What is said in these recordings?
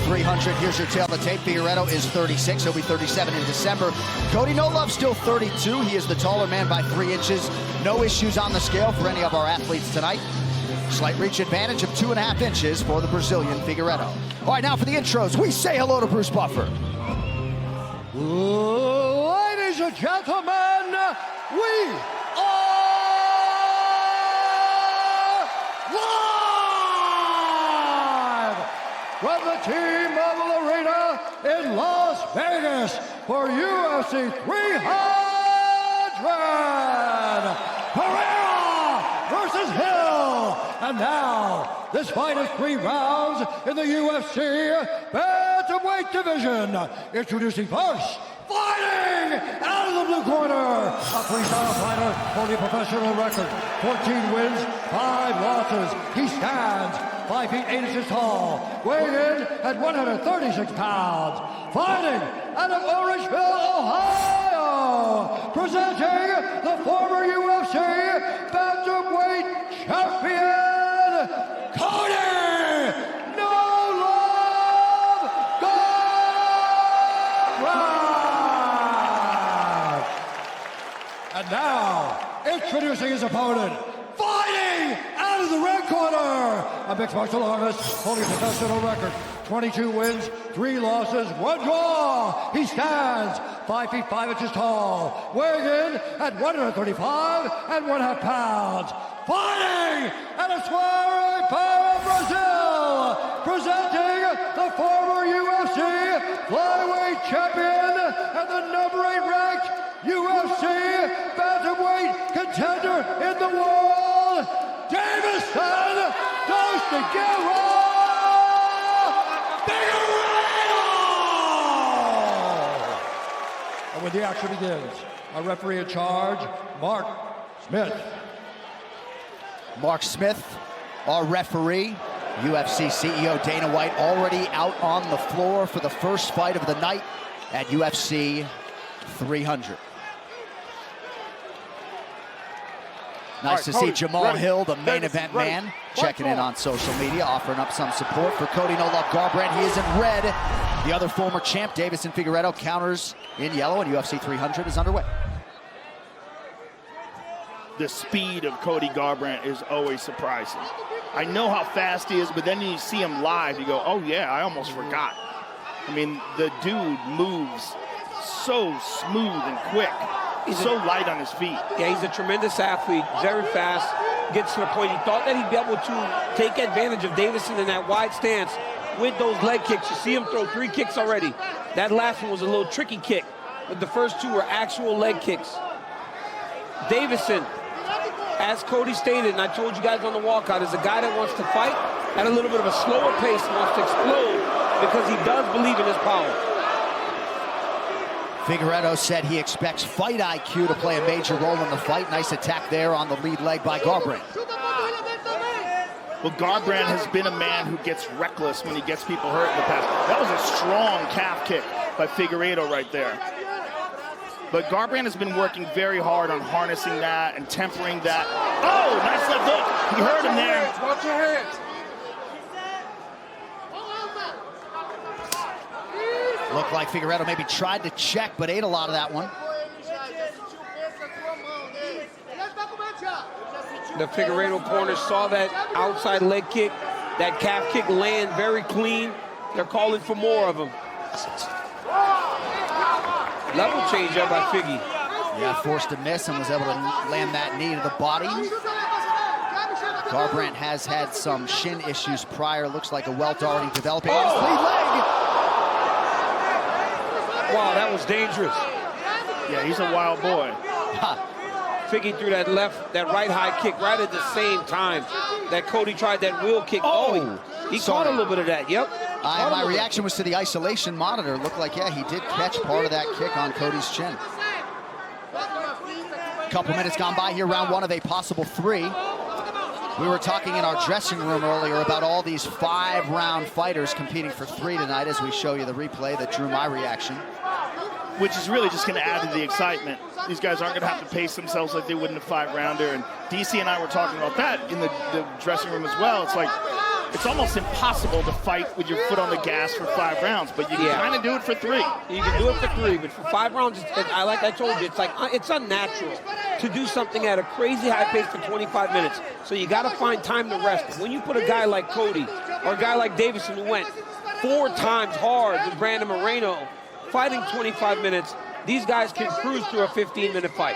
300. Here's your tail of the tape. Figueiredo is 36. He'll be 37 in December. Cody No Love still 32. He is the taller man by 3 inches. No issues on the scale for any of our athletes tonight. Slight reach advantage of 2.5 inches for the Brazilian Figueiredo. All right, now for the intros, we say hello to Bruce Buffer. Ladies and gentlemen, we are live from the T-Mobile Arena in Las Vegas for UFC 300. Pereira versus Hill. And now, this fight is 3 rounds in the UFC bantamweight division. Introducing first, fighting out of the blue corner, a freestyle fighter holding a professional record, 14 wins, 5 losses. He stands 5 feet 8 inches tall, weighing in at 136 pounds. Fighting out of Orangeville, Ohio, presenting the former UFC bantamweight champion, Cody No Love Garbrandt. And now, introducing his opponent, fighting out of the red corner, a mixed martial artist holding a professional record, 22 wins, 3 losses, 1 draw. He stands 5 feet 5 inches tall, weighing in at 135.5 pounds. Fighting out of Suarez, Brazil, presenting the former UFC flyweight champion and the number 8 ranked UFC bantamweight contender in the world, Deiveson goes to Figueiredo. And when the action begins, our referee in charge, Mark Smith. Mark Smith, our referee. UFC CEO Dana White already out on the floor for the first fight of the night at UFC 300. Nice to see Jamal Hill, the main event man, checking in on social media, offering up some support for Cody No Love Garbrandt. He is in red. The other former champ, Deiveson Figueiredo, counters in yellow, and UFC 300 is underway. The speed of Cody Garbrandt is always surprising. I know how fast he is, but then you see him live, you go, oh yeah, I almost forgot. I mean, the dude moves so smooth and quick. He's so light on his feet. Yeah, he's a tremendous athlete, very fast, gets to the point. He thought that he'd be able to take advantage of Deiveson in that wide stance with those leg kicks. You see him throw 3 kicks already. That last one was a little tricky kick, but the first 2 were actual leg kicks. Deiveson, as Cody stated, and I told you guys on the walkout, is a guy that wants to fight at a little bit of a slower pace, wants to explode because he does believe in his power. Figueiredo said he expects fight IQ to play a major role in the fight. Nice attack there on the lead leg by Garbrandt. Well, Garbrandt has been a man who gets reckless when he gets people hurt in the past. That was a strong calf kick by Figueiredo right there. But Garbrandt has been working very hard on harnessing that and tempering that. Oh, nice left hook. He hurt him there. Watch your hands. Looked like Figueiredo maybe tried to check, but ate a lot of that one. The Figueiredo corner saw that outside leg kick, that calf kick land very clean. They're calling for more of them. Level change there by Figgy. Yeah, forced to miss and was able to land that knee to the body. Garbrandt has had some shin issues prior. Looks like a welt already developing on his lead leg. Wow, that was dangerous. Yeah, he's a wild boy. Figgy threw that right high kick right at the same time that Cody tried that wheel kick. Oh, he caught a little bit of that, yep. My reaction was to the isolation monitor. Looked like, yeah, he did catch part of that kick on Cody's chin. A couple minutes gone by here, round 1 of a possible 3. We were talking in our dressing room earlier about all these 5-round fighters competing for 3 tonight as we show you the replay that drew my reaction. Which is really just going to add to the excitement. These guys aren't going to have to pace themselves like they would in a 5-rounder. And DC and I were talking about that in the dressing room as well. It's like, it's almost impossible to fight with your foot on the gas for 5 rounds, but you can kind of do it for 3. You can do it for 3, but for 5 rounds, like I told you, it's unnatural to do something at a crazy high pace for 25 minutes. So you got to find time to rest. When you put a guy like Cody or a guy like Deiveson who went 4 times hard with Brandon Moreno fighting 25 minutes, these guys can cruise through a 15-minute fight.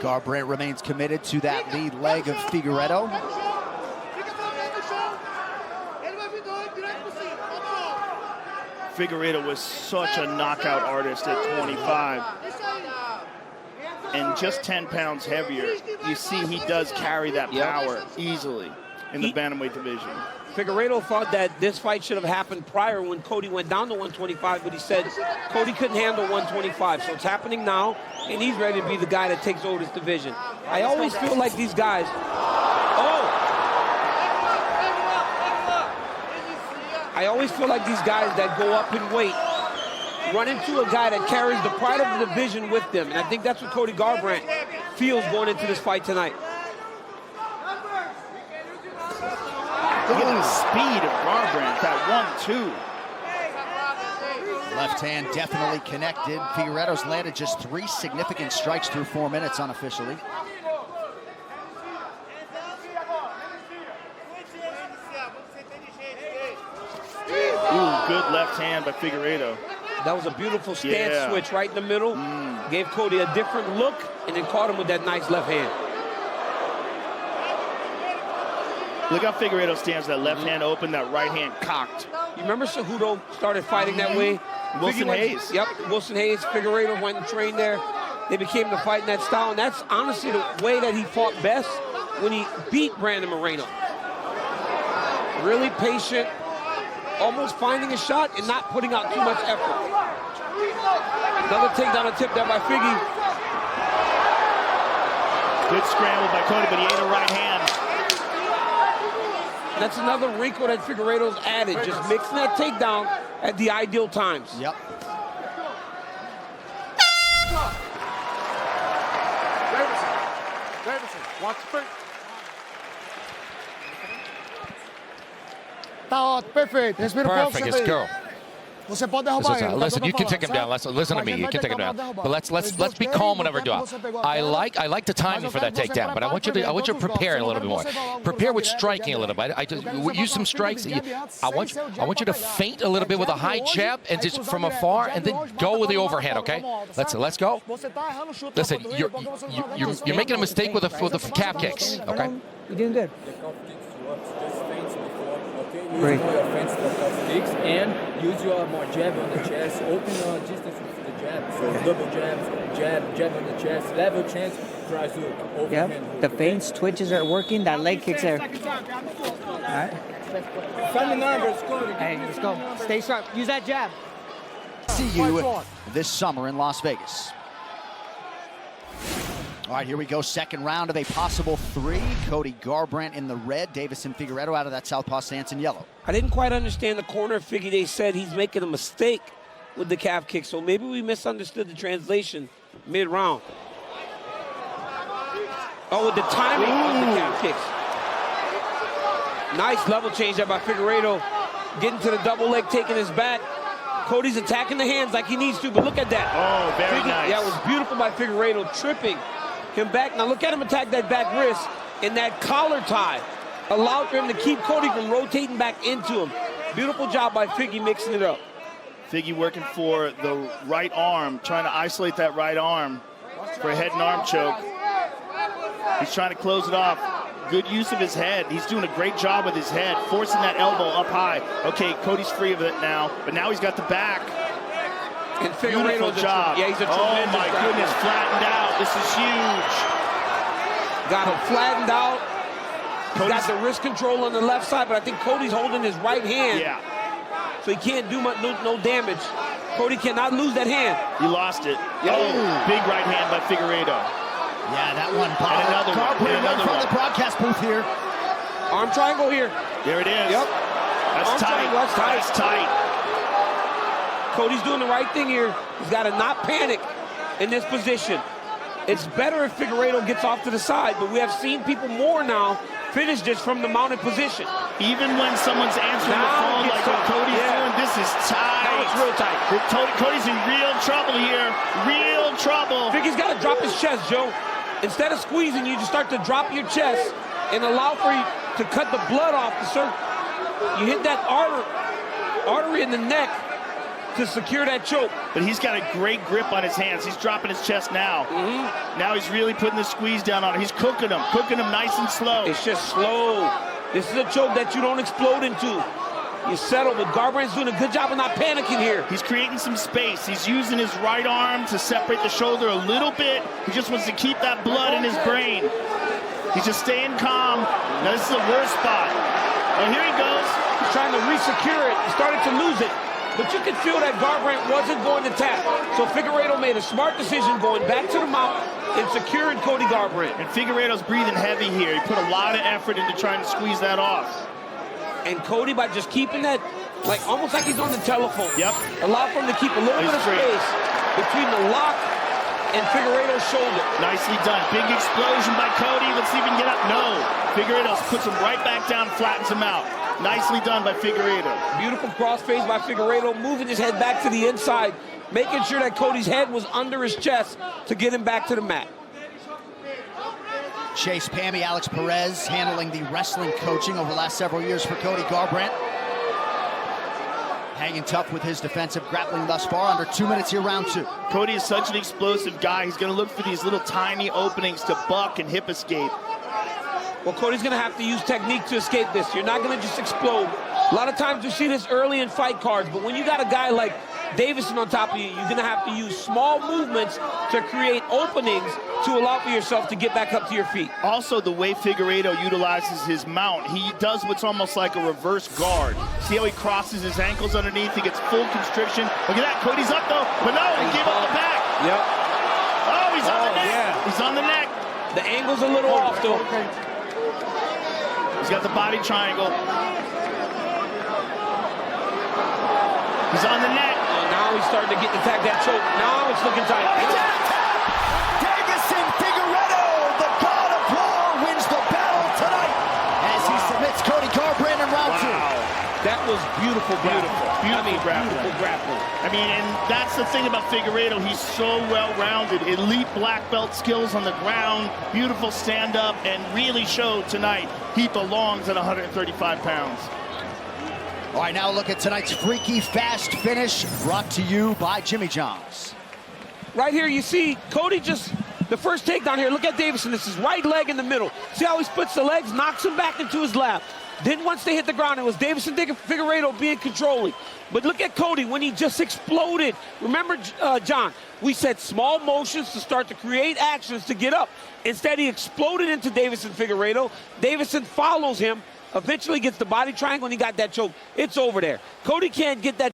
Garbrandt remains committed to that lead leg of Figueiredo. Figueiredo was such a knockout artist at 25. And just 10 pounds heavier, you see he does carry that power easily in the bantamweight division. Figueiredo thought that this fight should have happened prior when Cody went down to 125, but he said Cody couldn't handle 125. So it's happening now, and he's ready to be the guy that takes over this division. I always feel like these guys... I always feel like these guys that go up in weight run into a guy that carries the pride of the division with them. And I think that's what Cody Garbrandt feels going into this fight tonight. Look at the speed of Garbrandt, that 1-2. Left hand definitely connected. Figueiredo's landed just 3 significant strikes through 4 minutes unofficially. Ooh, good left hand by Figueiredo. That was a beautiful stance switch right in the middle. Gave Cody a different look and then caught him with that nice left hand. Look how Figueiredo stands, that left hand open, that right hand cocked. You remember Cejudo started fighting that way? Wilson Hayes. Yep, Wilson Hayes, Figueiredo went and trained there. They became to fight in that style, and that's honestly the way that he fought best when he beat Brandon Moreno. Really patient, almost finding a shot and not putting out too much effort. Another takedown attempt there by Figgy. Good scramble by Cody, but he ate a right hand. That's another wrinkle that Figueiredo's added, just mixing that takedown at the ideal times. Yep. Deiveson, watch the feet. Tá ótimo, perfeito. Respira um pouco. Perfect, let's go. Você pode derrubar ele. Listen, you can take him down. Listen to me. You can take him down. But let's be calm whenever we do it. I like the timing for that takedown, but I want you to prepare a little bit more. Prepare with striking a little bit. I just use some strikes. I want you to feint a little bit with a high jab and just from afar, and then go with the overhand. Okay? Let's go. Listen, you're making a mistake with the calf kicks. Okay? You're doing good. Use more offense kicks and use your more jab on the chest. Open your distance with the jab. So double jab on the chest. Level chance, try to overhand. Yep. The feints, twitches are working. That leg kicks there. All right. Find the numbers, Cody. Hey, let's go. Stay sharp. Use that jab. See you this summer in Las Vegas. All right, here we go. Second round of a possible 3. Cody Garbrandt in the red. Deiveson Figueiredo out of that southpaw stance in yellow. I didn't quite understand the corner. Figgy, they said he's making a mistake with the calf kick, so maybe we misunderstood the translation mid-round. Oh, with the timing of the calf kicks. Nice level change there by Figueiredo. Getting to the double leg, taking his back. Cody's attacking the hands like he needs to, but look at that. Oh, very nice. Yeah, it was beautiful by Figueiredo, tripping him back. Now look at him attack that back wrist, and that collar tie allowed for him to keep Cody from rotating back into him. Beautiful job by Figgy mixing it up. Figgy working for the right arm, trying to isolate that right arm for a head and arm choke. He's trying to close it off. Good use of his head. He's doing a great job with his head, forcing that elbow up high. Okay, Cody's free of it now, but now he's got the back. And Beautiful job. Yeah, he's a oh tremendous my grappler. goodness, flattened out. This is huge. Got him flattened out. He's got the wrist control on the left side, but I think Cody's holding his right hand. Yeah. So he can't do no damage. Cody cannot lose that hand. He lost it. Yeah. Oh, big right hand by Figueiredo. Yeah, that one. And another one. Garbrandt Another from one. the broadcast booth here. Arm triangle here. There it is. Yep. That's Arm tight. triangle, that's tight. That's tight. Cody's doing the right thing here. He's got to not panic. in this position. It's better if Figueiredo gets off to the side, but we have seen people more now finish this from the mounted position. Even when someone's answering the phone like what Cody's doing, this is tight. Now it's real tight. Cody's in real trouble here. Real trouble. Figgie's got to drop his chest, Joe. Instead of squeezing, you just start to drop your chest and allow for you to cut the blood off the surface. You hit that artery in the neck to secure that choke. But he's got a great grip on his hands. He's dropping his chest now. Now he's really putting the squeeze down on him. He's cooking him nice and slow. It's just slow. This is a choke that you don't explode into. You settle, but Garbrandt's doing a good job of not panicking here. He's creating some space. He's using his right arm to separate the shoulder a little bit. He just wants to keep that blood in his brain. He's just staying calm. Now this is the worst spot. Oh, here he goes. He's trying to re-secure it. He started to lose it. But you could feel that Garbrandt wasn't going to tap. So Figueiredo made a smart decision going back to the mount and securing Cody Garbrandt. And Figueiredo's breathing heavy here. He put a lot of effort into trying to squeeze that off. And Cody, by just keeping that, like almost like he's on the telephone. Yep. Allow for him to keep a little bit of space between the lock and Figueiredo's shoulder. Nicely done. Big explosion by Cody. Let's see if he can get up. No. Figueiredo puts him right back down, flattens him out. Nicely done by Figueiredo. Beautiful crossface by Figueiredo, moving his head back to the inside, making sure that Cody's head was under his chest to get him back to the mat. Chase Pammy, Alex Perez handling the wrestling coaching over the last several years for Cody Garbrandt. Hanging tough with his defensive grappling thus far. Under 2 minutes here, round 2. Cody is such an explosive guy. He's going to look for these little tiny openings to buck and hip escape. Well, Cody's going to have to use technique to escape this. You're not going to just explode. A lot of times you see this early in fight cards, but when you got a guy like Deiveson on top of you, you're going to have to use small movements to create openings to allow for yourself to get back up to your feet. Also, the way Figueiredo utilizes his mount, he does what's almost like a reverse guard. See how he crosses his ankles underneath? He gets full constriction. Look at that. Cody's up, though. But no, he gave up the back. Yep. Oh, he's on the neck. Yeah. He's on the neck. The angle's a little off, though. He's got the body triangle. He's on the neck. Now he's starting to get the tag, that choke. Now it's looking tight. Deiveson Figueiredo, the God of War, wins the battle tonight as he submits Cody Garbrandt in round 2. That was beautiful grappling. Beautiful grappling. I mean, and that's the thing about Figueiredo. He's so well-rounded. Elite black belt skills on the ground, beautiful stand-up, and really showed tonight he belongs at 135 pounds. All right, now look at tonight's freaky fast finish brought to you by Jimmy John's. Right here, you see Cody just, the first takedown here, look at Deiveson. This is right leg in the middle. See how he splits the legs, knocks him back into his lap. Then once they hit the ground, it was Deiveson Figueiredo being controlling. But look at Cody when he just exploded. Remember, John, we said small motions to start to create actions to get up. Instead, he exploded into Deiveson Figueiredo. Deiveson follows him, eventually gets the body triangle, and he got that choke. It's over there. Cody can't get that